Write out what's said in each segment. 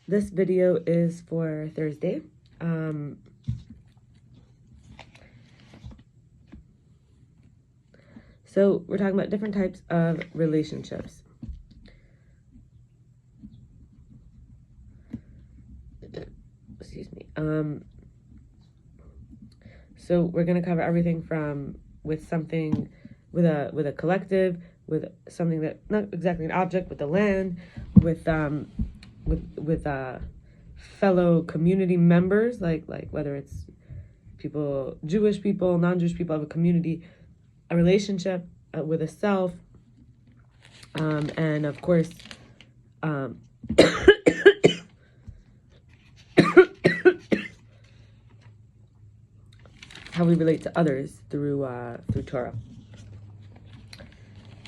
This video is for Thursday. So we're talking about different types of relationships. Excuse me. So we're going to cover everything from with something, with a collective, with something that not exactly an object, with the land, with fellow community members, like whether it's people, Jewish people, non-Jewish people, of a community, a relationship with a self, and of course, how we relate to others through Torah.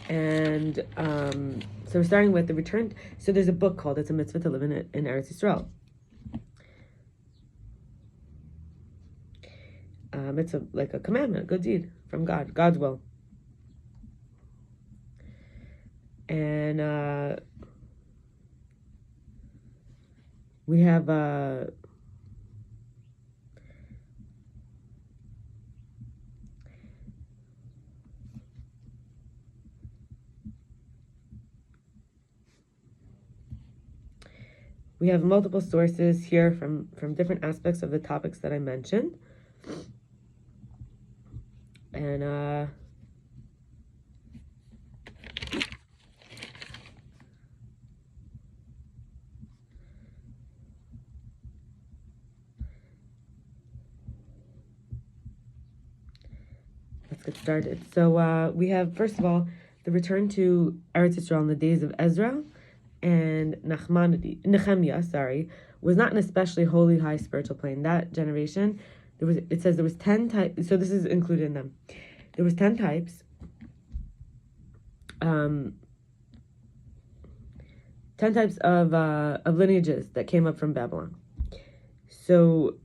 And so we're starting with the return. So there's a book called "It's a Mitzvah to Live in Eretz Yisroel." It's like a commandment, a good deed from God, God's will. And we have multiple sources here from different aspects of the topics that I mentioned. And let's get started. So we have, first of all, the return to Eretz Yisroel in the days of Ezra and Nehemiah, was not an especially holy, high spiritual plane. That generation, it says there was 10 types, so this is included in them. There was 10 types, 10 types of lineages that came up from Babylon. So,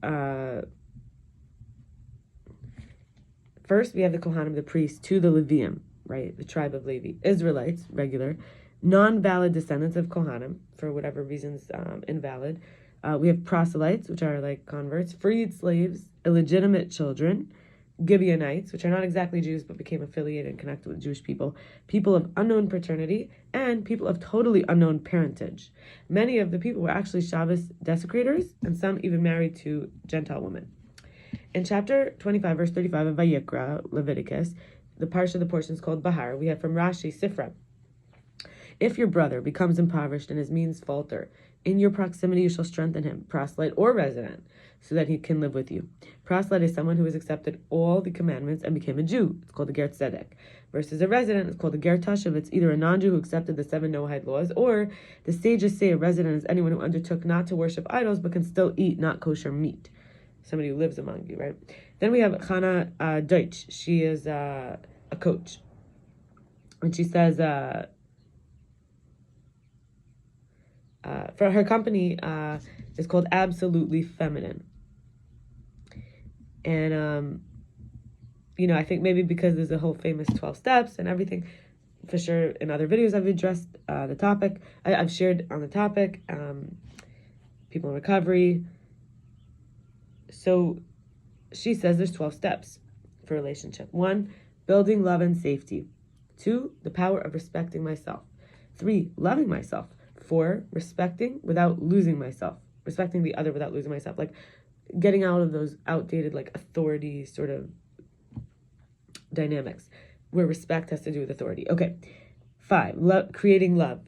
first we have the Kohanim, the priests, to the Levium, right? The tribe of Levi. Israelites, regular. Non-valid descendants of Kohanim, for whatever reasons, invalid. We have proselytes, which are like converts, freed slaves, illegitimate children, Gibeonites, which are not exactly Jews but became affiliated and connected with Jewish people, people of unknown paternity, and people of totally unknown parentage. Many of the people were actually Shabbos desecrators, and some even married to Gentile women. In chapter 25, verse 35 of Vayikra, Leviticus, the parsha, the portion is called Bahar, we have from Rashi, Sifre. If your brother becomes impoverished and his means falter, in your proximity you shall strengthen him, proselyte or resident, so that he can live with you. Proselyte is someone who has accepted all the commandments and became a Jew. It's called a ger tzedek. Versus a resident, it's called a ger tashuv. It's either a non-Jew who accepted the 7 Noahide laws, or the sages say a resident is anyone who undertook not to worship idols but can still eat not kosher meat. Somebody who lives among you, right? Then we have Chana Deutch. She is a coach. And she says, for her company is called Absolutely Feminine. And, I think maybe because there's a whole famous 12 steps and everything, for sure in other videos I've addressed the topic. I've shared on the topic, people in recovery. So she says there's 12 steps for a relationship. 1, building love and safety. 2, the power of respecting myself. 3, loving myself. 4, respecting without losing myself. Respecting the other without losing myself. Like getting out of those outdated like authority sort of dynamics where respect has to do with authority. Okay. 5, creating love.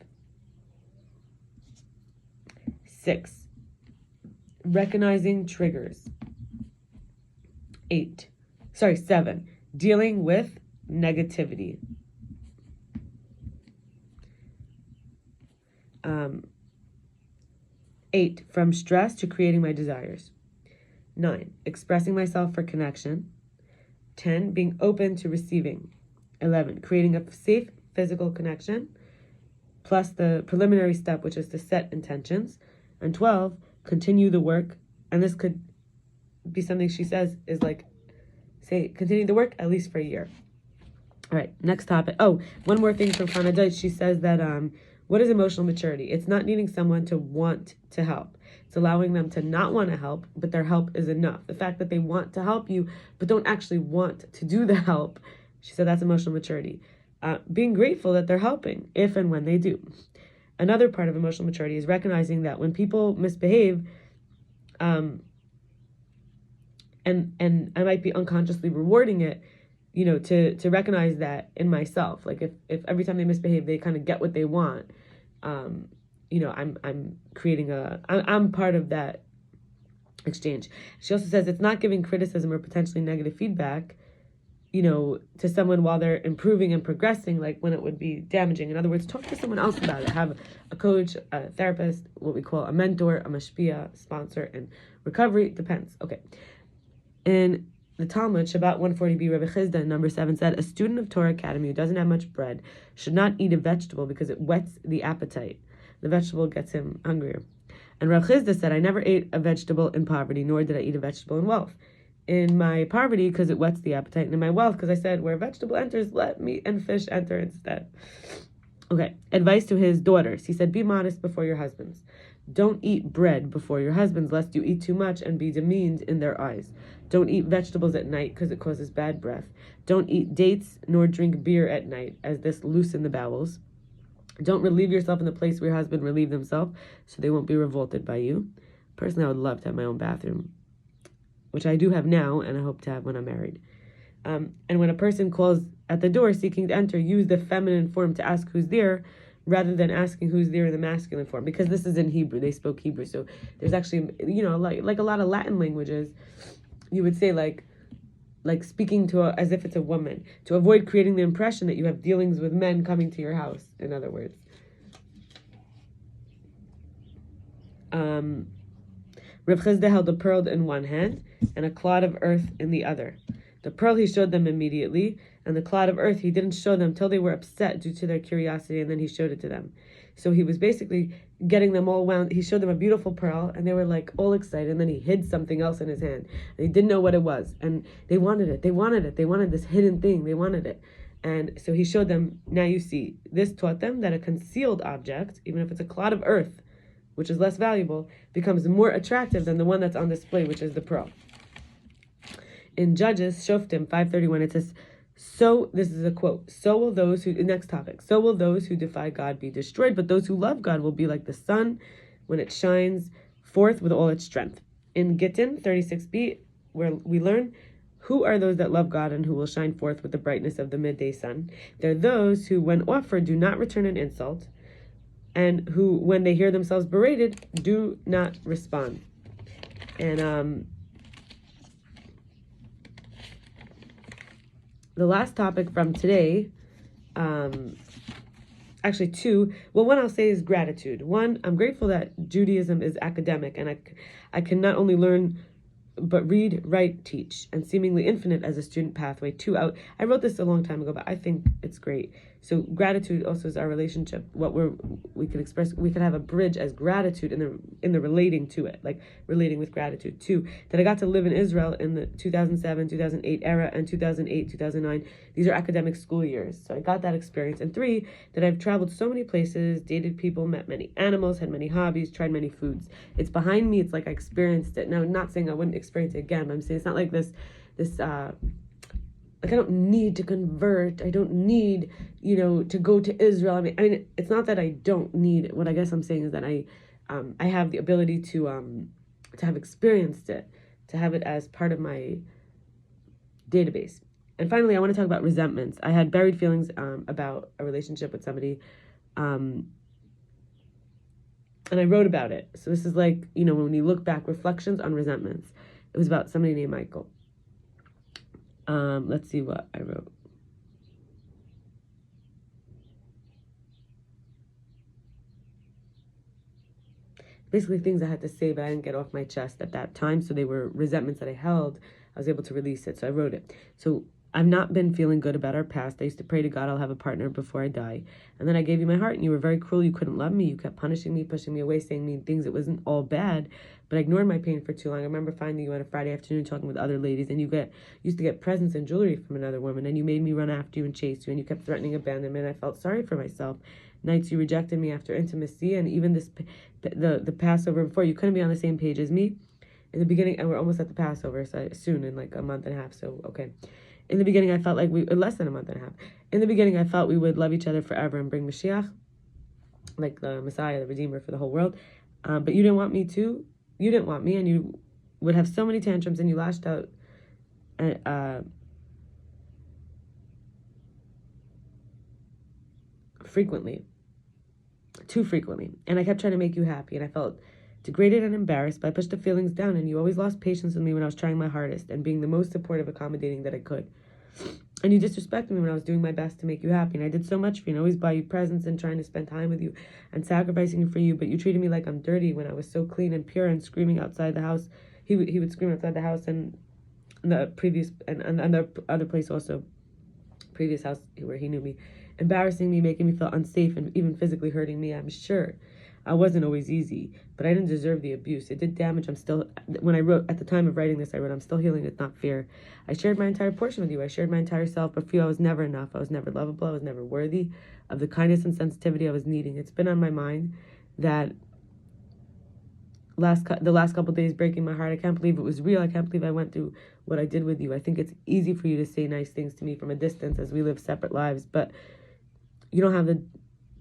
6, recognizing triggers. 7, dealing with negativity. 8, from stress to creating my desires. 9, expressing myself for connection. 10, being open to receiving. 11, creating a safe physical connection, plus the preliminary step, which is to set intentions. And 12, continue the work. And this could be something she says is like, say, continue the work at least for a year. All right, next topic. Oh, one more thing from Chana Deutch. She says that What is emotional maturity? It's not needing someone to want to help. It's allowing them to not want to help, but their help is enough. The fact that they want to help you, but don't actually want to do the help, she said that's emotional maturity. Being grateful that they're helping, if and when they do. Another part of emotional maturity is recognizing that when people misbehave, and I might be unconsciously rewarding it, to recognize that in myself. Like if every time they misbehave, they kind of get what they want, I'm creating I'm part of that exchange. She also says it's not giving criticism or potentially negative feedback, to someone while they're improving and progressing, like when it would be damaging. In other words, talk to someone else about it. Have a coach, a therapist, what we call a mentor, a mashpia, sponsor, and recovery. Depends. Okay. In the Talmud, Shabbat 140b, Rabbi Chizda, number 7, said, a student of Torah Academy who doesn't have much bread should not eat a vegetable because it whets the appetite. The vegetable gets him hungrier. And Rabbi Chizda said, I never ate a vegetable in poverty, nor did I eat a vegetable in wealth. In my poverty, because it whets the appetite, and in my wealth, because I said, where a vegetable enters, let meat and fish enter instead. Okay, advice to his daughters. He said, be modest before your husbands. Don't eat bread before your husbands, lest you eat too much and be demeaned in their eyes. Don't eat vegetables at night, because it causes bad breath. Don't eat dates, nor drink beer at night, as this loosen the bowels. Don't relieve yourself in the place where your husband relieved himself, so they won't be revolted by you. Personally, I would love to have my own bathroom, which I do have now, and I hope to have when I'm married. And when a person calls at the door seeking to enter, use the feminine form to ask who's there, rather than asking who's there in the masculine form, because this is in Hebrew. They spoke Hebrew, so there's actually, like a lot of Latin languages, you would say like speaking to as if it's a woman, to avoid creating the impression that you have dealings with men coming to your house, in other words. Rav Chizda held a pearl in one hand and a clod of earth in the other. The pearl he showed them immediately, and the clod of earth he didn't show them till they were upset due to their curiosity, and then he showed it to them. So he was basically getting them all wound. He showed them a beautiful pearl, and they were like all excited, and then he hid something else in his hand. And they didn't know what it was, and they wanted it. They wanted this hidden thing. They wanted it. And so he showed them, now you see. This taught them that a concealed object, even if it's a clod of earth, which is less valuable, becomes more attractive than the one that's on display, which is the pearl. In Judges, Shoftim 5:31, it says, so, this is a quote, so will those who, next topic, so will those who defy God be destroyed, but those who love God will be like the sun when it shines forth with all its strength. In Gittin 36b, where we learn, who are those that love God and who will shine forth with the brightness of the midday sun? They're those who, when offered, do not return an insult, and who, when they hear themselves berated, do not respond. And the last topic from today, actually two. Well, one I'll say is gratitude. One, I'm grateful that Judaism is academic, and I can not only learn, but read, write, teach, and seemingly infinite as a student pathway. Two, I wrote this a long time ago, but I think it's great. So gratitude also is our relationship. What we could express, we could have a bridge as gratitude in the relating to it, like relating with gratitude. Two, that I got to live in Israel in the 2007, 2008 era, and 2008, 2009. These are academic school years, so I got that experience. And three, that I've traveled so many places, dated people, met many animals, had many hobbies, tried many foods. It's behind me. It's like I experienced it. Now, I'm not saying I wouldn't experience it again, but I'm saying it's not like this like I don't need to convert. I don't need, to go to Israel. I mean, it's not that I don't need it. What I guess I'm saying is that I have the ability to have experienced it, to have it as part of my database. And finally, I want to talk about resentments. I had buried feelings about a relationship with somebody, and I wrote about it. So this is like, when you look back, reflections on resentments. It was about somebody named Michael. Let's see what I wrote. Basically things I had to say, but I didn't get off my chest at that time. So they were resentments that I held. I was able to release it. So I wrote it. So I've not been feeling good about our past. I used to pray to God, I'll have a partner before I die. And then I gave you my heart, and you were very cruel. You couldn't love me. You kept punishing me, pushing me away, saying mean things. It wasn't all bad, but I ignored my pain for too long. I remember finding you on a Friday afternoon talking with other ladies, and you used to get presents and jewelry from another woman, and you made me run after you and chase you, and you kept threatening abandonment. I felt sorry for myself. nights you rejected me after intimacy, and even the Passover before, you couldn't be on the same page as me. In the beginning, and we're almost at the Passover, so soon, in like a month and a half, so okay. In the beginning, I felt like less than a month and a half. In the beginning, I felt we would love each other forever and bring Mashiach, like the Messiah, the Redeemer for the whole world. But you didn't want me to. You didn't want me, and you would have so many tantrums, and you lashed out frequently, too frequently. And I kept trying to make you happy, and I felt degraded and embarrassed, but I pushed the feelings down, and you always lost patience with me when I was trying my hardest and being the most supportive, accommodating that I could. And you disrespected me when I was doing my best to make you happy, and I did so much for you, and always buy you presents and trying to spend time with you and sacrificing for you, but you treated me like I'm dirty when I was so clean and pure and screaming outside the house. He would scream outside the house, and the previous, and the other place also, previous house where he knew me, embarrassing me, making me feel unsafe, and even physically hurting me. I'm sure I wasn't always easy, but I didn't deserve the abuse. It did damage. When I wrote, at the time of writing this, I wrote, I'm still healing. It's not fair. I shared my entire portion with you. I shared my entire self, but for you, I was never enough. I was never lovable. I was never worthy of the kindness and sensitivity I was needing. It's been on my mind that the last couple of days breaking my heart. I can't believe it was real. I can't believe I went through what I did with you. I think it's easy for you to say nice things to me from a distance as we live separate lives, but you don't have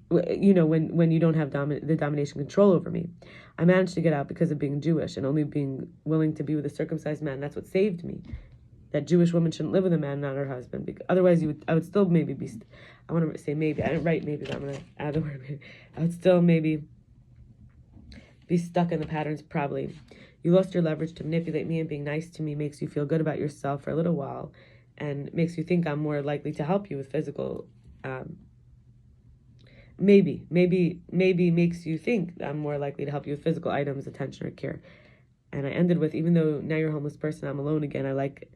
when you don't have the domination control over me. I managed to get out because of being Jewish and only being willing to be with a circumcised man. That's what saved me. That Jewish woman shouldn't live with a man, not her husband. Because otherwise, I would still maybe be. I want to say maybe. I didn't write maybe, but I'm gonna add the word maybe. I would still maybe be stuck in the patterns. Probably, you lost your leverage to manipulate me, and being nice to me makes you feel good about yourself for a little while, and makes you think I'm more likely to help you with physical. Maybe makes you think I'm more likely to help you with physical items, attention, or care. And I ended with, even though now you're a homeless person, I'm alone again. I like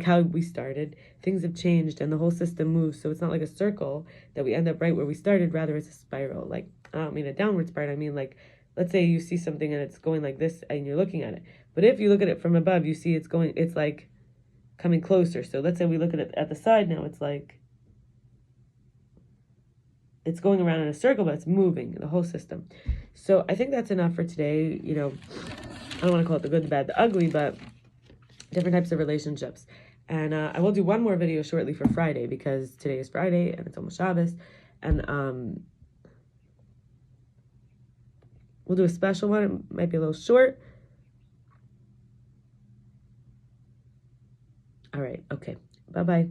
how we started. Things have changed and the whole system moves, so it's not like a circle that we end up right where we started. Rather, it's a spiral. Like, I don't mean a downward spiral. I mean, like, let's say you see something and it's going like this and you're looking at it. But if you look at it from above, you see it's like coming closer. So let's say we look at it at the side now, it's like it's going around in a circle, but it's moving, the whole system. So I think that's enough for today. I don't want to call it the good, the bad, the ugly, but different types of relationships. And I will do one more video shortly for Friday, because today is Friday and it's almost Shabbos. And we'll do a special one. It might be a little short. All right. Okay. Bye-bye.